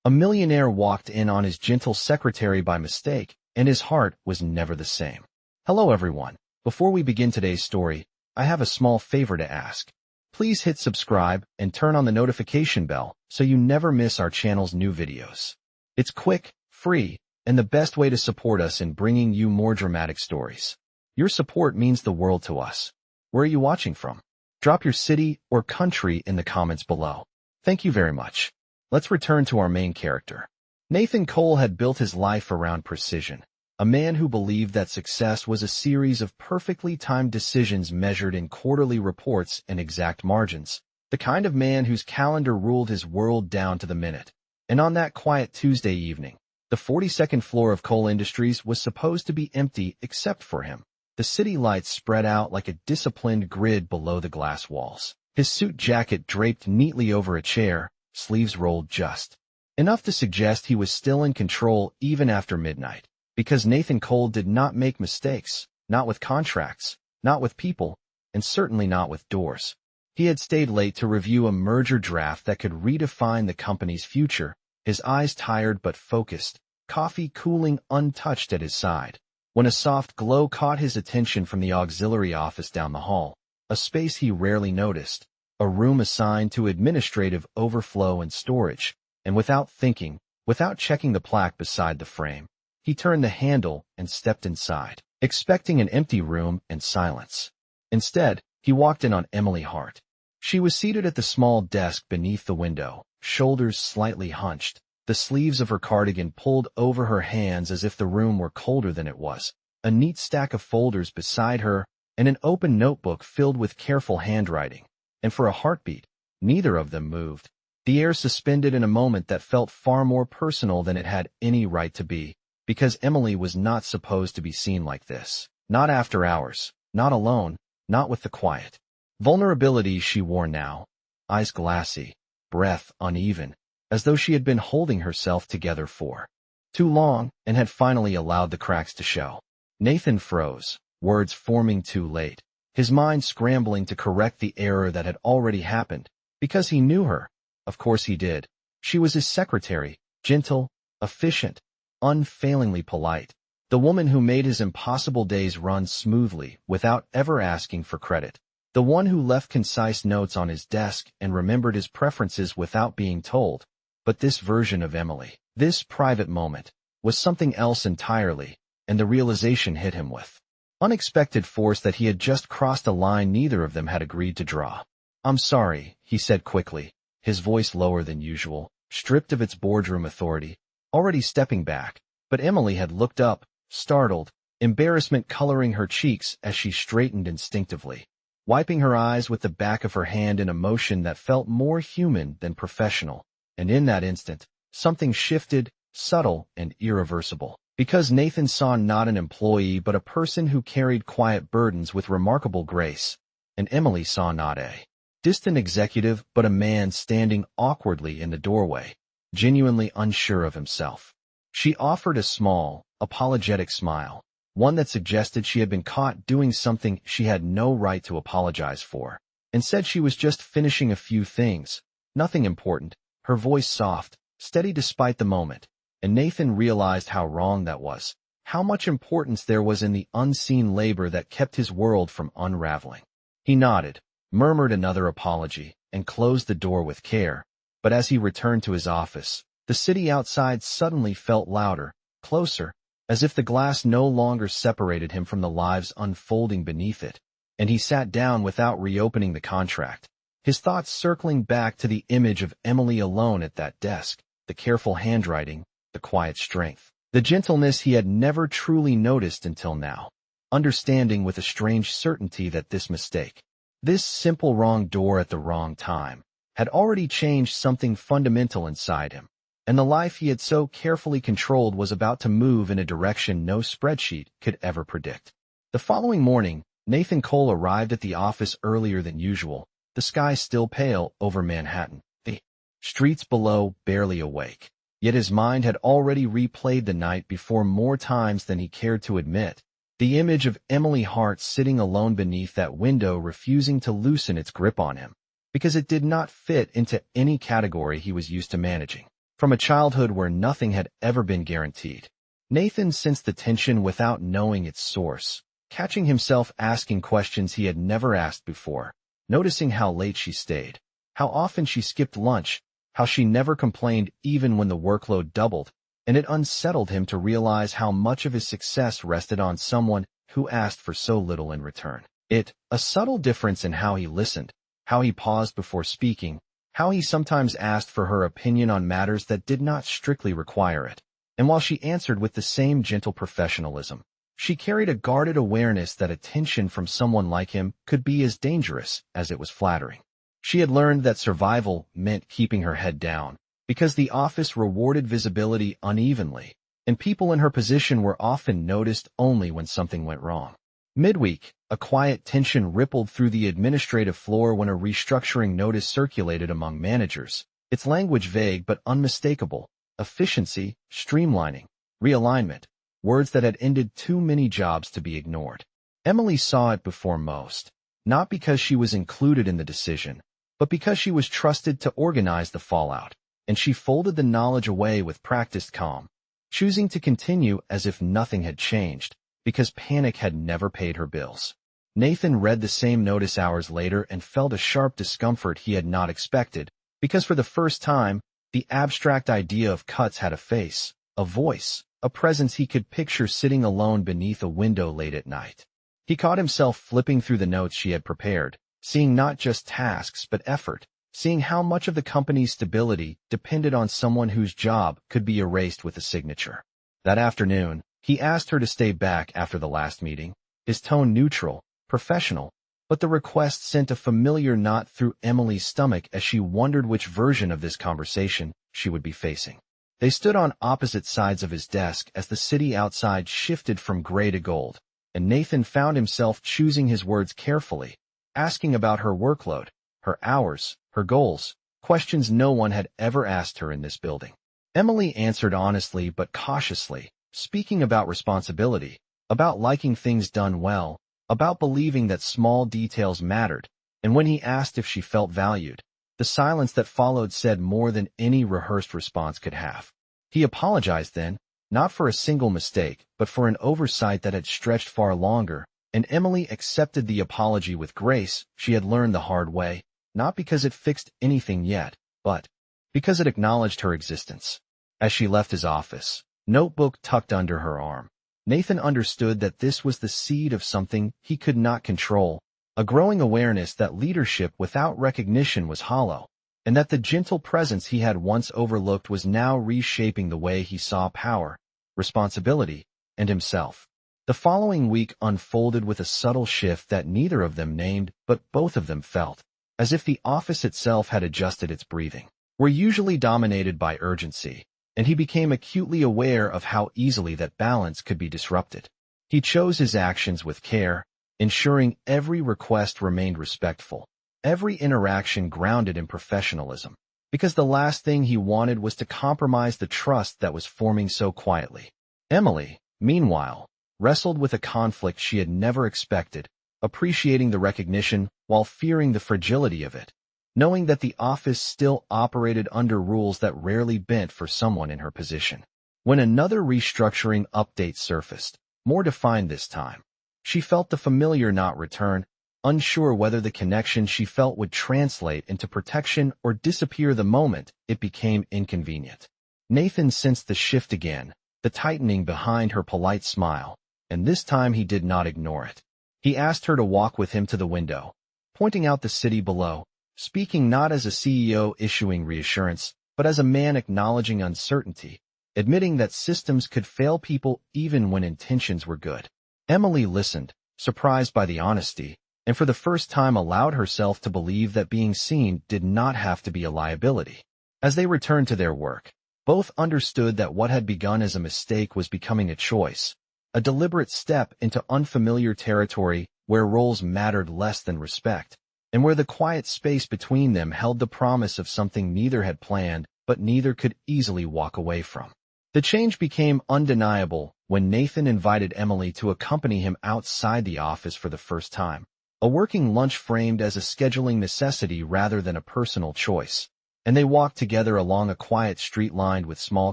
A millionaire walked in on his gentle secretary by mistake, and his heart was never the same. Hello everyone. Before we begin today's story, I have a small favor to ask. Please hit subscribe and turn on the notification bell so you never miss our channel's new videos. It's quick, free, and the best way to support us in bringing you more dramatic stories. Your support means the world to us. Where are you watching from? Drop your city or country in the comments below. Thank you very much. Let's return to our main character. Nathan Cole had built his life around precision, a man who believed that success was a series of perfectly timed decisions measured in quarterly reports and exact margins, the kind of man whose calendar ruled his world down to the minute. And on that quiet Tuesday evening, the 42nd floor of Cole Industries was supposed to be empty except for him. The city lights spread out like a disciplined grid below the glass walls. His suit jacket draped neatly over a chair, sleeves rolled just enough to suggest he was still in control even after midnight. Because Nathan Cole did not make mistakes, not with contracts, not with people, and certainly not with doors. He had stayed late to review a merger draft that could redefine the company's future, his eyes tired but focused, coffee cooling untouched at his side, when a soft glow caught his attention from the auxiliary office down the hall, a space he rarely noticed, a room assigned to administrative overflow and storage, and without thinking, without checking the plaque beside the frame, he turned the handle and stepped inside, expecting an empty room and silence. Instead, he walked in on Emily Hart. She was seated at the small desk beneath the window, shoulders slightly hunched, the sleeves of her cardigan pulled over her hands as if the room were colder than it was, a neat stack of folders beside her, and an open notebook filled with careful handwriting. And for a heartbeat, neither of them moved. The air suspended in a moment that felt far more personal than it had any right to be, because Emily was not supposed to be seen like this. Not after hours, not alone, not with the quiet vulnerability she wore now, eyes glassy, breath uneven, as though she had been holding herself together for too long and had finally allowed the cracks to show. Nathan froze, words forming too late, his mind scrambling to correct the error that had already happened, because he knew her. Of course he did. She was his secretary, gentle, efficient, unfailingly polite, the woman who made his impossible days run smoothly without ever asking for credit, the one who left concise notes on his desk and remembered his preferences without being told. But this version of Emily, this private moment, was something else entirely, and the realization hit him with unexpected force that he had just crossed a line neither of them had agreed to draw. "I'm sorry," he said quickly, his voice lower than usual, stripped of its boardroom authority, already stepping back, but Emily had looked up, startled, embarrassment coloring her cheeks as she straightened instinctively, wiping her eyes with the back of her hand in a motion that felt more human than professional. And in that instant, something shifted, subtle and irreversible, because Nathan saw not an employee but a person who carried quiet burdens with remarkable grace, and Emily saw not a distant executive but a man standing awkwardly in the doorway, genuinely unsure of himself. She offered a small, apologetic smile, one that suggested she had been caught doing something she had no right to apologize for, and said she was just finishing a few things, nothing important, her voice soft, steady despite the moment, and Nathan realized how wrong that was, how much importance there was in the unseen labor that kept his world from unraveling. He nodded, murmured another apology, and closed the door with care, but as he returned to his office, the city outside suddenly felt louder, closer, as if the glass no longer separated him from the lives unfolding beneath it, and he sat down without reopening the contract, his thoughts circling back to the image of Emily alone at that desk, the careful handwriting, the quiet strength, the gentleness he had never truly noticed until now, understanding with a strange certainty that this mistake, this simple wrong door at the wrong time, had already changed something fundamental inside him, and the life he had so carefully controlled was about to move in a direction no spreadsheet could ever predict. The following morning, Nathan Cole arrived at the office earlier than usual, the sky still pale over Manhattan, the streets below barely awake. Yet his mind had already replayed the night before more times than he cared to admit, the image of Emily Hart sitting alone beneath that window refusing to loosen its grip on him, because it did not fit into any category he was used to managing. from a childhood where nothing had ever been guaranteed. Nathan sensed the tension without knowing its source, catching himself asking questions he had never asked before, noticing how late she stayed, how often she skipped lunch, how she never complained even when the workload doubled, and it unsettled him to realize how much of his success rested on someone who asked for so little in return. A subtle difference in how he listened, how he paused before speaking, how he sometimes asked for her opinion on matters that did not strictly require it. And while she answered with the same gentle professionalism, she carried a guarded awareness that attention from someone like him could be as dangerous as it was flattering. She had learned that survival meant keeping her head down, because the office rewarded visibility unevenly, and people in her position were often noticed only when something went wrong. Midweek, a quiet tension rippled through the administrative floor when a restructuring notice circulated among managers, its language vague but unmistakable: efficiency, streamlining, realignment, words that had ended too many jobs to be ignored. Emily saw it before most, not because she was included in the decision, but because she was trusted to organize the fallout, and she folded the knowledge away with practiced calm, choosing to continue as if nothing had changed, because panic had never paid her bills. Nathan read the same notice hours later and felt a sharp discomfort he had not expected, because for the first time, the abstract idea of cuts had a face, a voice, a presence he could picture sitting alone beneath a window late at night. He caught himself flipping through the notes she had prepared, seeing not just tasks but effort, seeing how much of the company's stability depended on someone whose job could be erased with a signature. That afternoon, he asked her to stay back after the last meeting, his tone neutral, professional, but the request sent a familiar knot through Emily's stomach as she wondered which version of this conversation she would be facing. They stood on opposite sides of his desk as the city outside shifted from gray to gold, and Nathan found himself choosing his words carefully, asking about her workload, her hours, her goals, questions no one had ever asked her in this building. Emily answered honestly but cautiously, speaking about responsibility, about liking things done well, about believing that small details mattered, and when he asked if she felt valued, the silence that followed said more than any rehearsed response could have. He apologized then, not for a single mistake, but for an oversight that had stretched far longer, and Emily accepted the apology with grace. She had learned the hard way, not because it fixed anything yet, but because it acknowledged her existence. As she left his office, notebook tucked under her arm, Nathan understood that this was the seed of something he could not control, a growing awareness that leadership without recognition was hollow, and that the gentle presence he had once overlooked was now reshaping the way he saw power, responsibility, and himself. The following week unfolded with a subtle shift that neither of them named, but both of them felt, as if the office itself had adjusted its breathing. Were usually dominated by urgency, and he became acutely aware of how easily that balance could be disrupted. He chose his actions with care, ensuring every request remained respectful, every interaction grounded in professionalism, because the last thing he wanted was to compromise the trust that was forming so quietly. Emily, meanwhile, wrestled with a conflict she had never expected, appreciating the recognition while fearing the fragility of it, knowing that the office still operated under rules that rarely bent for someone in her position. When another restructuring update surfaced, more defined this time, she felt the familiar knot return, unsure whether the connection she felt would translate into protection or disappear the moment it became inconvenient. Nathan sensed the shift again, the tightening behind her polite smile, and this time he did not ignore it. He asked her to walk with him to the window, pointing out the city below, speaking not as a CEO issuing reassurance, but as a man acknowledging uncertainty, admitting that systems could fail people even when intentions were good. Emily listened, surprised by the honesty, and for the first time allowed herself to believe that being seen did not have to be a liability. As they returned to their work, both understood that what had begun as a mistake was becoming a choice, a deliberate step into unfamiliar territory where roles mattered less than respect, and where the quiet space between them held the promise of something neither had planned but neither could easily walk away from. The change became undeniable when Nathan invited Emily to accompany him outside the office for the first time, a working lunch framed as a scheduling necessity rather than a personal choice. and they walked together along a quiet street lined with small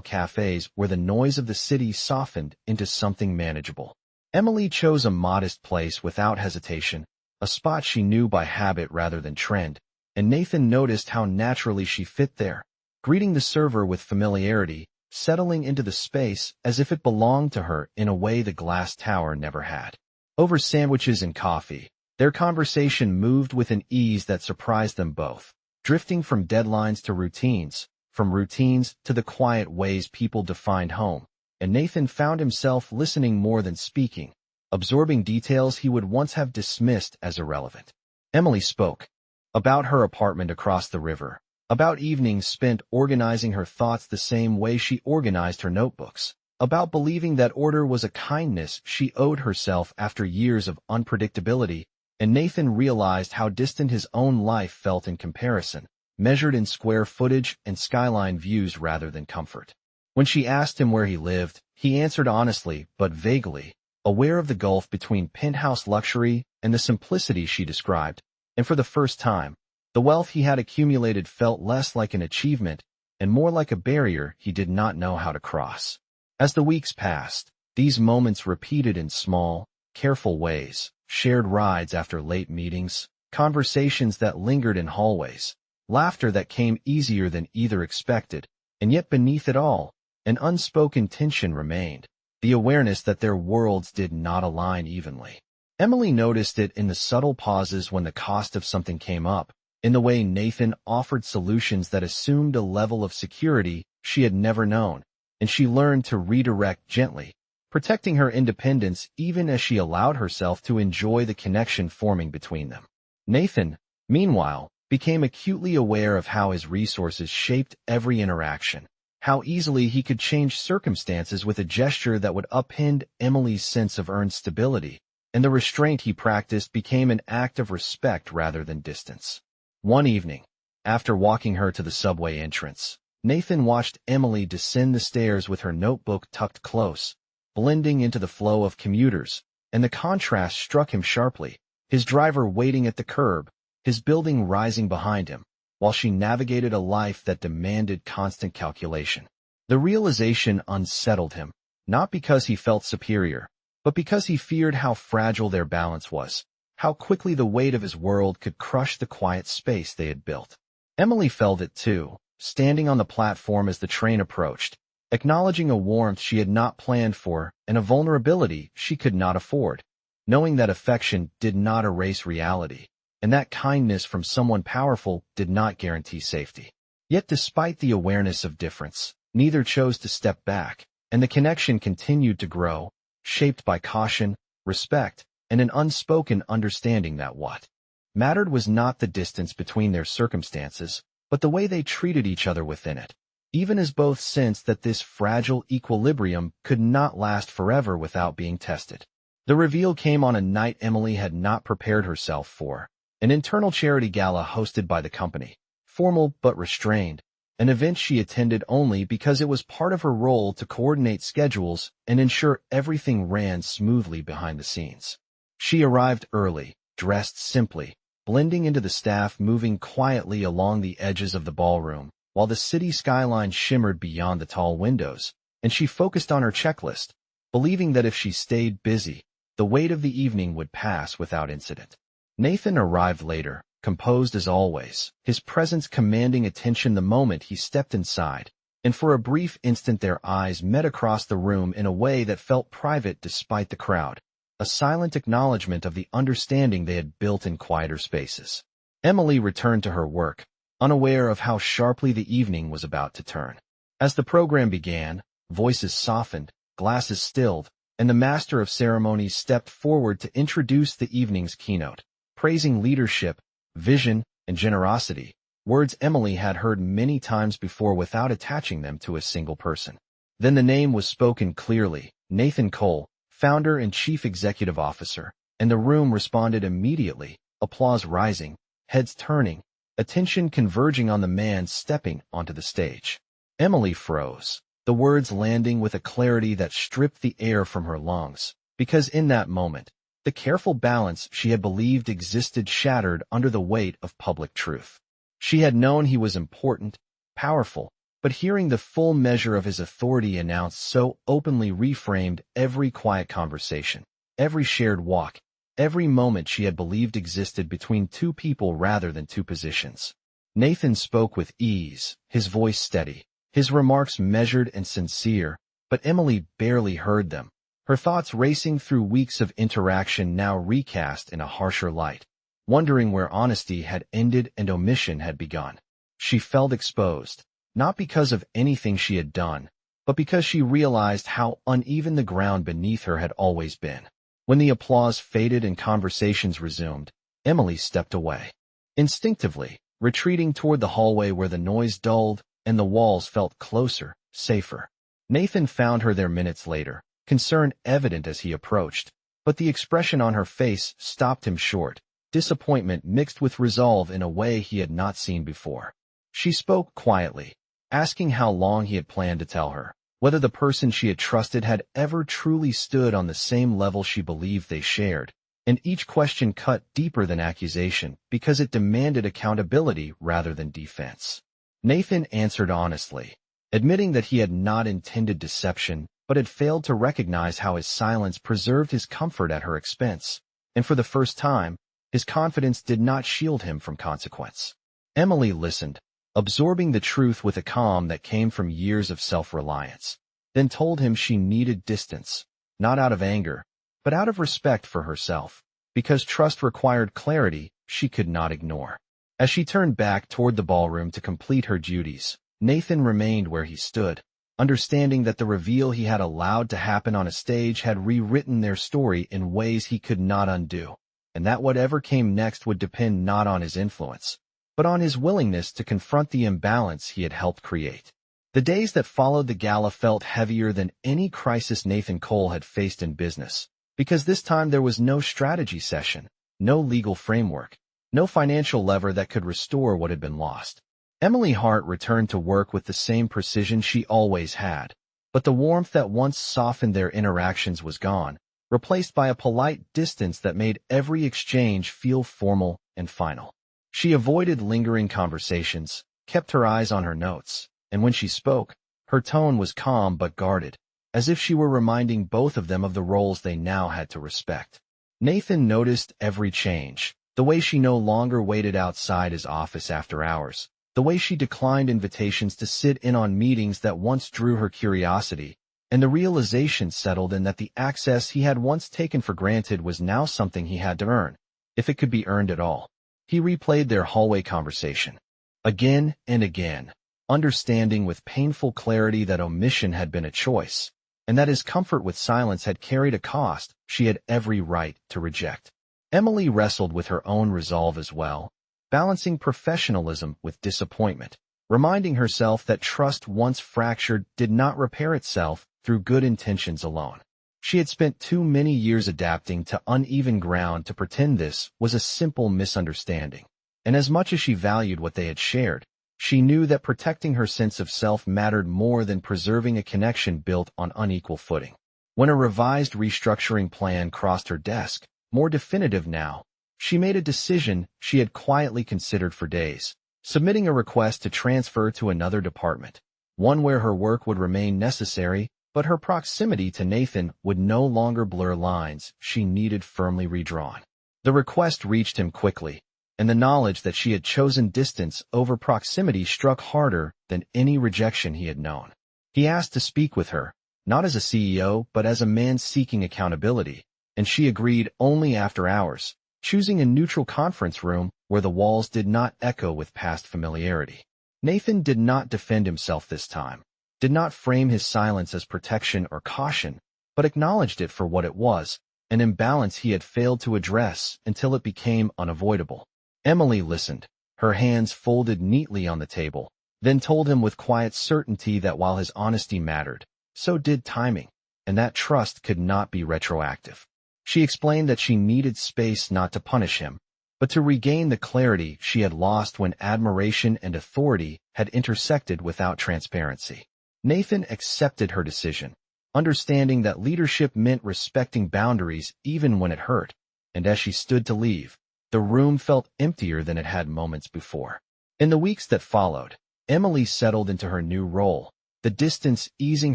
cafes where the noise of the city softened into something manageable. Emily chose a modest place without hesitation, a spot she knew by habit rather than trend, and Nathan noticed how naturally she fit there, greeting the server with familiarity, settling into the space as if it belonged to her in a way the glass tower never had. Over sandwiches and coffee, their conversation moved with an ease that surprised them both, drifting from deadlines to routines, from routines to the quiet ways people defined home, and Nathan found himself listening more than speaking, absorbing details he would once have dismissed as irrelevant. Emily spoke about her apartment across the river, about evenings spent organizing her thoughts the same way she organized her notebooks, about believing that order was a kindness she owed herself after years of unpredictability, and Nathan realized how distant his own life felt in comparison, measured in square footage and skyline views rather than comfort. When she asked him where he lived, he answered honestly but vaguely, aware of the gulf between penthouse luxury and the simplicity she described, and for the first time, the wealth he had accumulated felt less like an achievement and more like a barrier he did not know how to cross. As the weeks passed, these moments repeated in small, careful ways, shared rides after late meetings, conversations that lingered in hallways, laughter that came easier than either expected, and yet beneath it all, an unspoken tension remained, the awareness that their worlds did not align evenly. Emily noticed it in the subtle pauses when the cost of something came up, in the way Nathan offered solutions that assumed a level of security she had never known, and she learned to redirect gently, protecting her independence even as she allowed herself to enjoy the connection forming between them. Nathan, meanwhile, became acutely aware of how his resources shaped every interaction, how easily he could change circumstances with a gesture that would upend Emily's sense of earned stability, and the restraint he practiced became an act of respect rather than distance. One evening, after walking her to the subway entrance, Nathan watched Emily descend the stairs with her notebook tucked close, blending into the flow of commuters, and the contrast struck him sharply, his driver waiting at the curb, his building rising behind him, while she navigated a life that demanded constant calculation. The realization unsettled him, not because he felt superior, but because he feared how fragile their balance was, how quickly the weight of his world could crush the quiet space they had built. Emily felt it too, standing on the platform as the train approached, acknowledging a warmth she had not planned for and a vulnerability she could not afford, knowing that affection did not erase reality, and that kindness from someone powerful did not guarantee safety. Yet despite the awareness of difference, neither chose to step back, and the connection continued to grow, shaped by caution, respect, and an unspoken understanding that what mattered was not the distance between their circumstances, but the way they treated each other within it, even as both sensed that this fragile equilibrium could not last forever without being tested. The reveal came on a night Emily had not prepared herself for, an internal charity gala hosted by the company, formal but restrained, an event she attended only because it was part of her role to coordinate schedules and ensure everything ran smoothly behind the scenes. She arrived early, dressed simply, blending into the staff moving quietly along the edges of the ballroom, while the city skyline shimmered beyond the tall windows, and she focused on her checklist, believing that if she stayed busy, the weight of the evening would pass without incident. Nathan arrived later, composed as always, his presence commanding attention the moment he stepped inside, and for a brief instant their eyes met across the room in a way that felt private despite the crowd, a silent acknowledgement of the understanding they had built in quieter spaces. Emily returned to her work, unaware of how sharply the evening was about to turn. As the program began, voices softened, glasses stilled, and the master of ceremonies stepped forward to introduce the evening's keynote, praising leadership, vision, and generosity, words Emily had heard many times before without attaching them to a single person. Then the name was spoken clearly, Nathan Cole, founder and chief executive officer, and the room responded immediately, applause rising, heads turning, attention converging on the man stepping onto the stage. Emily froze, the words landing with a clarity that stripped the air from her lungs, because in that moment, the careful balance she had believed existed shattered under the weight of public truth. She had known he was important, powerful, but hearing the full measure of his authority announced so openly reframed every quiet conversation, every shared walk, every moment she had believed existed between two people rather than two positions. Nathan spoke with ease, his voice steady, his remarks measured and sincere, but Emily barely heard them, her thoughts racing through weeks of interaction now recast in a harsher light, wondering where honesty had ended and omission had begun. She felt exposed, not because of anything she had done, but because she realized how uneven the ground beneath her had always been. When the applause faded and conversations resumed, Emily stepped away. Instinctively, retreating toward the hallway where the noise dulled and the walls felt closer, safer. Nathan found her there minutes later, concern evident as he approached, but the expression on her face stopped him short, disappointment mixed with resolve in a way he had not seen before. She spoke quietly, asking how long he had planned to tell her, whether the person she had trusted had ever truly stood on the same level she believed they shared, and each question cut deeper than accusation because it demanded accountability rather than defense. Nathan answered honestly, admitting that he had not intended deception, but had failed to recognize how his silence preserved his comfort at her expense, and for the first time, his confidence did not shield him from consequence. Emily listened, absorbing the truth with a calm that came from years of self-reliance, then told him she needed distance, not out of anger, but out of respect for herself, because trust required clarity she could not ignore. As she turned back toward the ballroom to complete her duties, Nathan remained where he stood, understanding that the reveal he had allowed to happen on a stage had rewritten their story in ways he could not undo, and that whatever came next would depend not on his influence, but on his willingness to confront the imbalance he had helped create. The days that followed the gala felt heavier than any crisis Nathan Cole had faced in business, because this time there was no strategy session, no legal framework, no financial lever that could restore what had been lost. Emily Hart returned to work with the same precision she always had, but the warmth that once softened their interactions was gone, replaced by a polite distance that made every exchange feel formal and final. She avoided lingering conversations, kept her eyes on her notes, and when she spoke, her tone was calm but guarded, as if she were reminding both of them of the roles they now had to respect. Nathan noticed every change, the way she no longer waited outside his office after hours, the way she declined invitations to sit in on meetings that once drew her curiosity, and the realization settled in that the access he had once taken for granted was now something he had to earn, if it could be earned at all. He replayed their hallway conversation, again and again, understanding with painful clarity that omission had been a choice, and that his comfort with silence had carried a cost she had every right to reject. Emily wrestled with her own resolve as well, balancing professionalism with disappointment, reminding herself that trust once fractured did not repair itself through good intentions alone. She had spent too many years adapting to uneven ground to pretend this was a simple misunderstanding, and as much as she valued what they had shared, she knew that protecting her sense of self mattered more than preserving a connection built on unequal footing. When a revised restructuring plan crossed her desk, more definitive now, she made a decision she had quietly considered for days, submitting a request to transfer to another department, one where her work would remain necessary, but her proximity to Nathan would no longer blur lines she needed firmly redrawn. The request reached him quickly, and the knowledge that she had chosen distance over proximity struck harder than any rejection he had known. He asked to speak with her, not as a CEO but as a man seeking accountability, and she agreed only after hours, choosing a neutral conference room where the walls did not echo with past familiarity. Nathan did not defend himself this time, did not frame his silence as protection or caution, but acknowledged it for what it was, an imbalance he had failed to address until it became unavoidable. Emily listened, her hands folded neatly on the table, then told him with quiet certainty that while his honesty mattered, so did timing, and that trust could not be retroactive. She explained that she needed space not to punish him, but to regain the clarity she had lost when admiration and authority had intersected without transparency. Nathan accepted her decision, understanding that leadership meant respecting boundaries even when it hurt, and as she stood to leave, the room felt emptier than it had moments before. In the weeks that followed, Emily settled into her new role, the distance easing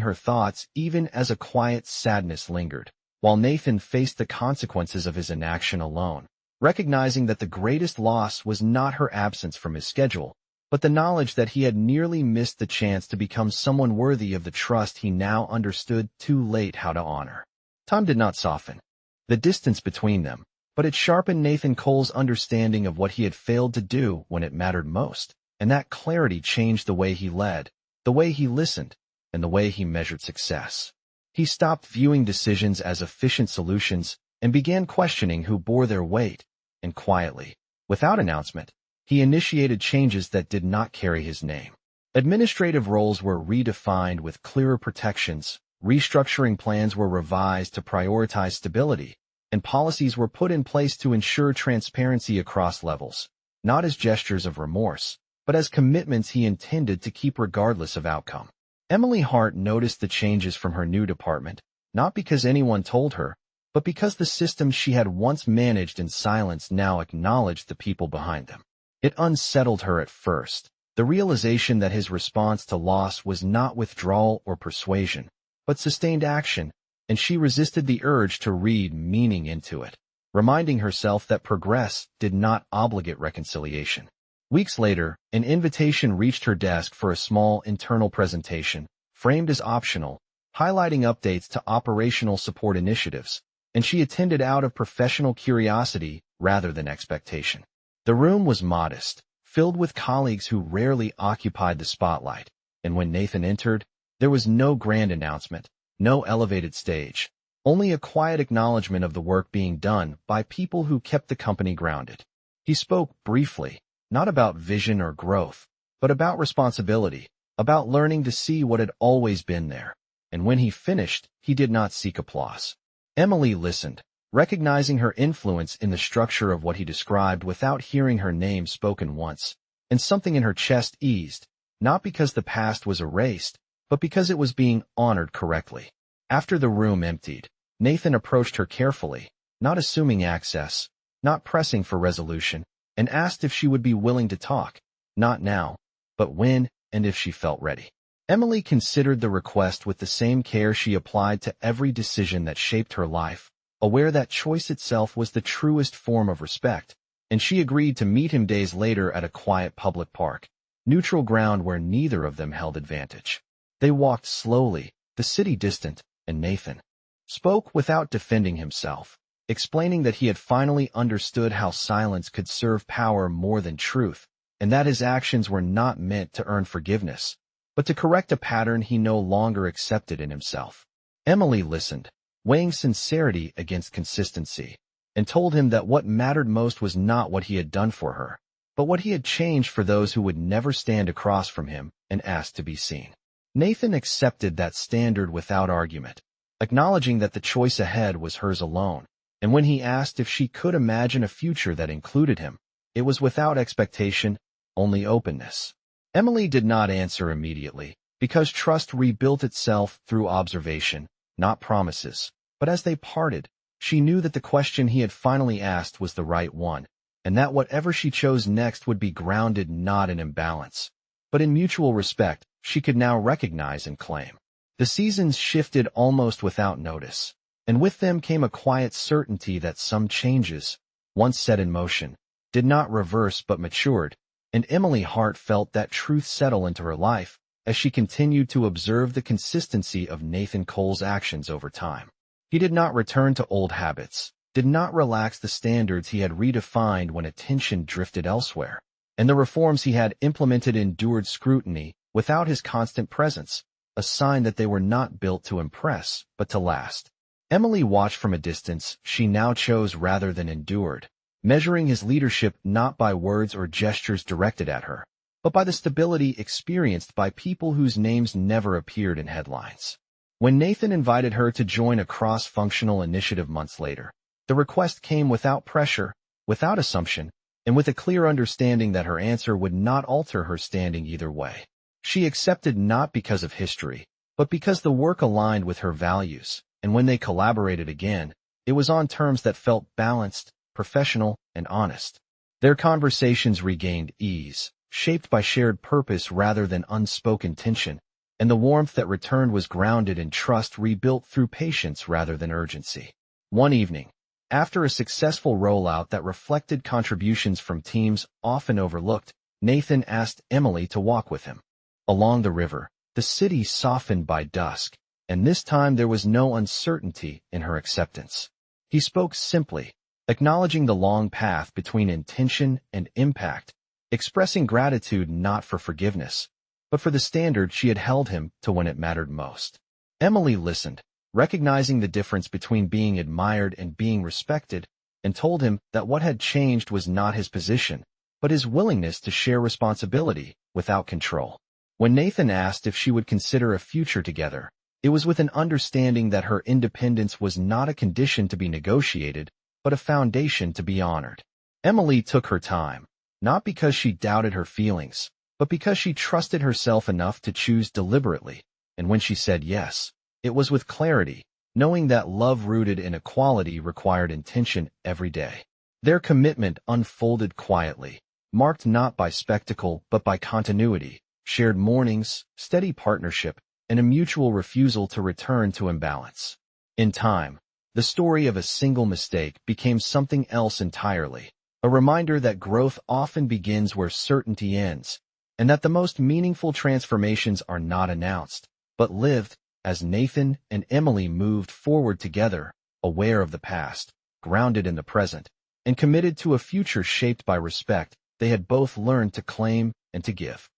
her thoughts even as a quiet sadness lingered, while Nathan faced the consequences of his inaction alone, recognizing that the greatest loss was not her absence from his schedule, but the knowledge that he had nearly missed the chance to become someone worthy of the trust he now understood too late how to honor. Time did not soften the distance between them, but it sharpened Nathan Cole's understanding of what he had failed to do when it mattered most, and that clarity changed the way he led, the way he listened, and the way he measured success. He stopped viewing decisions as efficient solutions and began questioning who bore their weight, and quietly, without announcement, he initiated changes that did not carry his name. Administrative roles were redefined with clearer protections, restructuring plans were revised to prioritize stability, and policies were put in place to ensure transparency across levels, not as gestures of remorse, but as commitments he intended to keep regardless of outcome. Emily Hart noticed the changes from her new department, not because anyone told her, but because the systems she had once managed in silence now acknowledged the people behind them. It unsettled her at first, the realization that his response to loss was not withdrawal or persuasion, but sustained action, and she resisted the urge to read meaning into it, reminding herself that progress did not obligate reconciliation. Weeks later, an invitation reached her desk for a small internal presentation, framed as optional, highlighting updates to operational support initiatives, and she attended out of professional curiosity rather than expectation. The room was modest, filled with colleagues who rarely occupied the spotlight, and when Nathan entered, there was no grand announcement, no elevated stage, only a quiet acknowledgement of the work being done by people who kept the company grounded. He spoke briefly, not about vision or growth, but about responsibility, about learning to see what had always been there, and when he finished, he did not seek applause. Emily listened, recognizing her influence in the structure of what he described without hearing her name spoken once, and something in her chest eased, not because the past was erased, but because it was being honored correctly. After the room emptied, Nathan approached her carefully, not assuming access, not pressing for resolution, and asked if she would be willing to talk, not now, but when and if she felt ready. Emily considered the request with the same care she applied to every decision that shaped her life, aware that choice itself was the truest form of respect, and she agreed to meet him days later at a quiet public park, neutral ground where neither of them held advantage. They walked slowly, the city distant, and Nathan spoke without defending himself, explaining that he had finally understood how silence could serve power more than truth, and that his actions were not meant to earn forgiveness, but to correct a pattern he no longer accepted in himself. Emily listened, weighing sincerity against consistency, and told him that what mattered most was not what he had done for her, but what he had changed for those who would never stand across from him and ask to be seen. Nathan accepted that standard without argument, acknowledging that the choice ahead was hers alone, and when he asked if she could imagine a future that included him, it was without expectation, only openness. Emily did not answer immediately, because trust rebuilt itself through observation, not promises, but as they parted, she knew that the question he had finally asked was the right one, and that whatever she chose next would be grounded not in imbalance, but in mutual respect she could now recognize and claim. The seasons shifted almost without notice, and with them came a quiet certainty that some changes, once set in motion, did not reverse but matured, and Emily Hart felt that truth settle into her life as she continued to observe the consistency of Nathan Cole's actions over time. He did not return to old habits, did not relax the standards he had redefined when attention drifted elsewhere, and the reforms he had implemented endured scrutiny without his constant presence, a sign that they were not built to impress, but to last. Emily watched from a distance she now chose rather than endured, measuring his leadership not by words or gestures directed at her, but by the stability experienced by people whose names never appeared in headlines. When Nathan invited her to join a cross-functional initiative months later, the request came without pressure, without assumption, and with a clear understanding that her answer would not alter her standing either way. She accepted not because of history, but because the work aligned with her values, and when they collaborated again, it was on terms that felt balanced, professional, and honest. Their conversations regained ease, shaped by shared purpose rather than unspoken tension, and the warmth that returned was grounded in trust rebuilt through patience rather than urgency. One evening, after a successful rollout that reflected contributions from teams often overlooked, Nathan asked Emily to walk with him. Along the river, the city softened by dusk, and this time there was no uncertainty in her acceptance. He spoke simply, acknowledging the long path between intention and impact, expressing gratitude not for forgiveness, but for the standard she had held him to when it mattered most. Emily listened, recognizing the difference between being admired and being respected, and told him that what had changed was not his position, but his willingness to share responsibility without control. When Nathan asked if she would consider a future together, it was with an understanding that her independence was not a condition to be negotiated, but a foundation to be honored. Emily took her time, not because she doubted her feelings, but because she trusted herself enough to choose deliberately, and when she said yes, it was with clarity, knowing that love rooted in equality required intention every day. Their commitment unfolded quietly, marked not by spectacle but by continuity, shared mornings, steady partnership, and a mutual refusal to return to imbalance. In time, the story of a single mistake became something else entirely, a reminder that growth often begins where certainty ends, and that the most meaningful transformations are not announced, but lived, as Nathan and Emily moved forward together, aware of the past, grounded in the present, and committed to a future shaped by respect they had both learned to claim and to give.